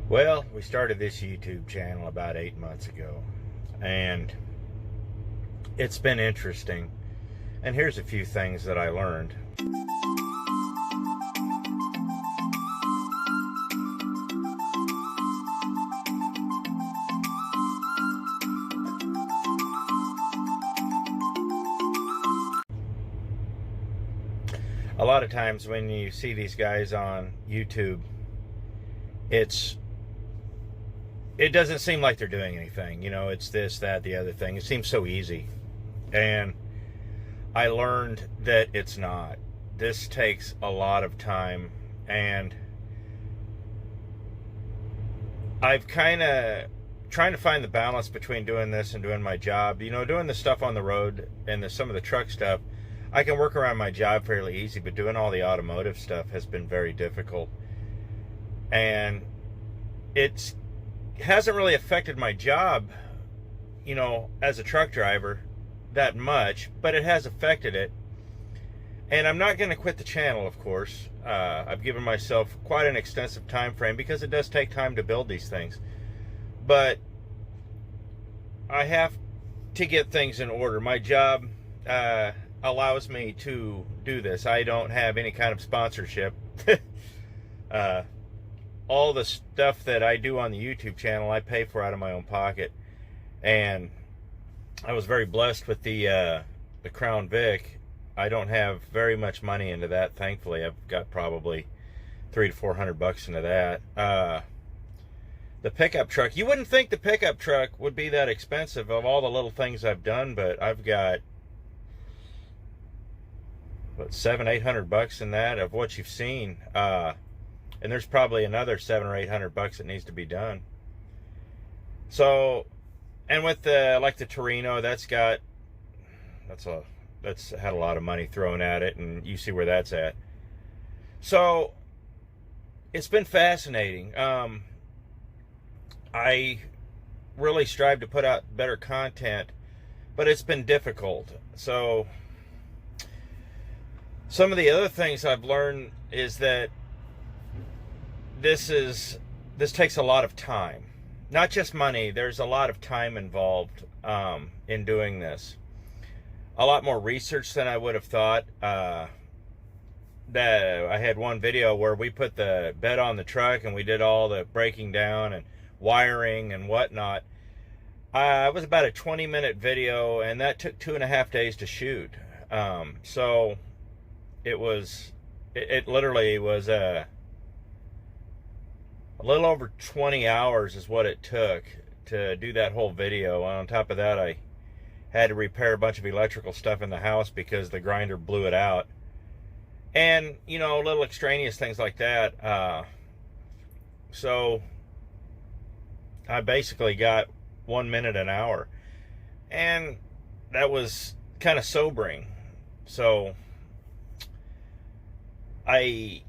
Well, we started this YouTube channel about 8 months ago, and it's been interesting. And here's a few things that I learned. A lot of times when you see these guys on YouTube, it doesn't seem like they're doing anything. You know, it's this, that, the other thing. It seems so easy. And I learned that it's not. This takes a lot of time. And I've kind of trying to find the balance between doing this and doing my job. You know, doing the stuff on the road and some of the truck stuff, I can work around my job fairly easy, but doing all the automotive stuff has been very difficult. And it hasn't really affected my job, you know, as a truck driver that much, but it has affected it. And I'm not going to quit the channel, of course. I've given myself quite an extensive time frame because it does take time to build these things. But I have to get things in order. My job allows me to do this. I don't have any kind of sponsorship. All the stuff that I do on the YouTube channel, I pay for out of my own pocket. And I was very blessed with the Crown Vic. I don't have very much money into that, thankfully. I've got probably $300 to $400 into that. The pickup truck, you wouldn't think the pickup truck would be that expensive of all the little things I've done, but I've got what, $700-800 in that of what you've seen. And there's probably another $700 or $800 that needs to be done. So, and with the like the Torino, that's had a lot of money thrown at it, and you see where that's at. So it's been fascinating. I really strive to put out better content, but it's been difficult. So some of the other things I've learned is that this takes a lot of time, not just money. There's a lot of time involved in doing this. A lot more research than I would have thought. That I had one video where we put the bed on the truck and we did all the breaking down and wiring and whatnot. It was about a 20-minute video, and that took 2.5 days to shoot. So it literally was a little over 20 hours is what it took to do that whole video. On top of that, I had to repair a bunch of electrical stuff in the house because the grinder blew it out. And, you know, little extraneous things like that. So I basically got 1 minute an hour. And that was kind of sobering. So I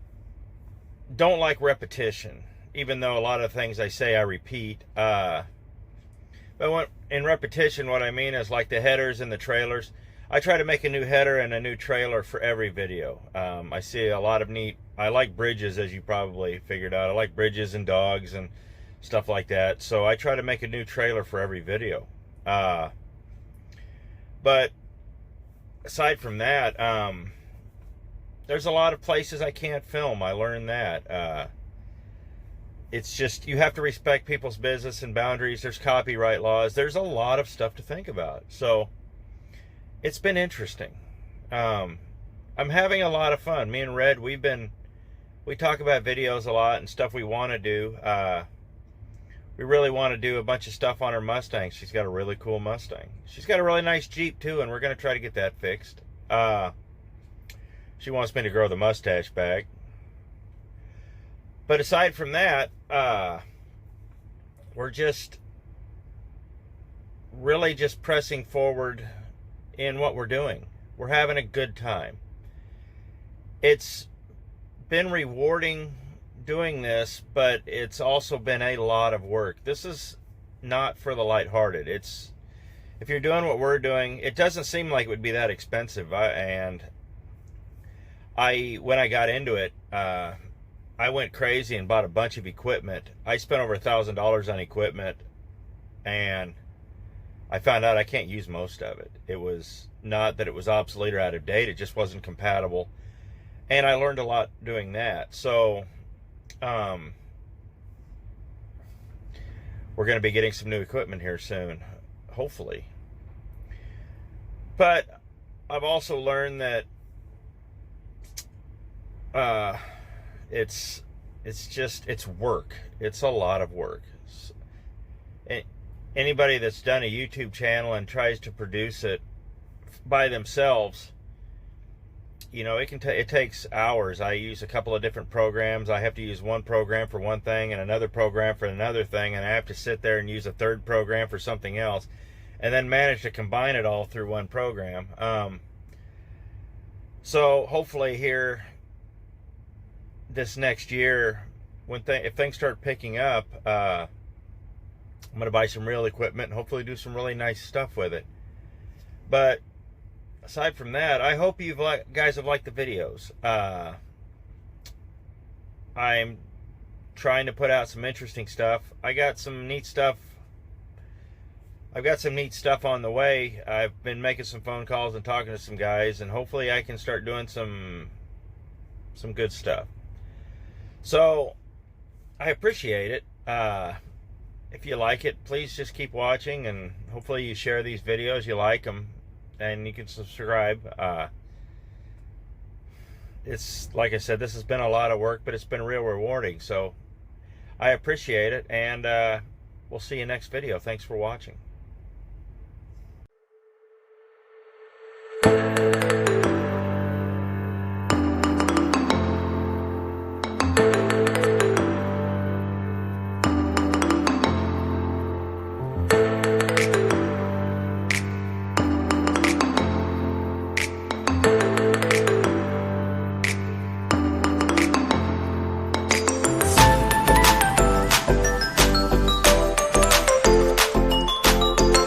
don't like repetition, even though a lot of things I say I repeat. But in repetition, what I mean is like the headers and the trailers. I try to make a new header and a new trailer for every video. I see a lot of I like bridges, as you probably figured out. I like bridges and dogs and stuff like that. So I try to make a new trailer for every video. But aside from that, there's a lot of places I can't film. I learned that. It's just, you have to respect people's business and boundaries. There's copyright laws. There's a lot of stuff to think about. So it's been interesting. I'm having a lot of fun. Me and Red, we talk about videos a lot and stuff we want to do. We really want to do a bunch of stuff on her Mustang. She's got a really cool Mustang. She's got a really nice Jeep too, and we're going to try to get that fixed. She wants me to grow the mustache back. But aside from that, we're just really just pressing forward in what we're doing. We're having a good time. It's been rewarding doing this, but it's also been a lot of work. This is not for the lighthearted. If you're doing what we're doing, it doesn't seem like it would be that expensive. When I got into it, I went crazy and bought a bunch of equipment. I spent over $1,000 on equipment, and I found out I can't use most of it. It was not that it was obsolete or out of date, it just wasn't compatible. And I learned a lot doing that. So we're going to be getting some new equipment here soon, hopefully. But I've also learned that it's work. It's a lot of work. Anybody that's done a YouTube channel and tries to produce it by themselves, you know, it takes hours. I use a couple of different programs. I have to use one program for one thing and another program for another thing, and I have to sit there and use a third program for something else, and then manage to combine it all through one program. So hopefully here this next year, if things start picking up, I'm going to buy some real equipment and hopefully do some really nice stuff with it. But aside from that, I hope you guys have liked the videos. I'm trying to put out some interesting stuff. I've got some neat stuff on the way. I've been making some phone calls and talking to some guys, and hopefully I can start doing some good stuff. So I appreciate it. If you like it, please just keep watching, and hopefully you share these videos, you like them, and you can subscribe. It's like I said, this has been a lot of work, but it's been real rewarding. So I appreciate it, and we'll see you next video. Thanks for watching.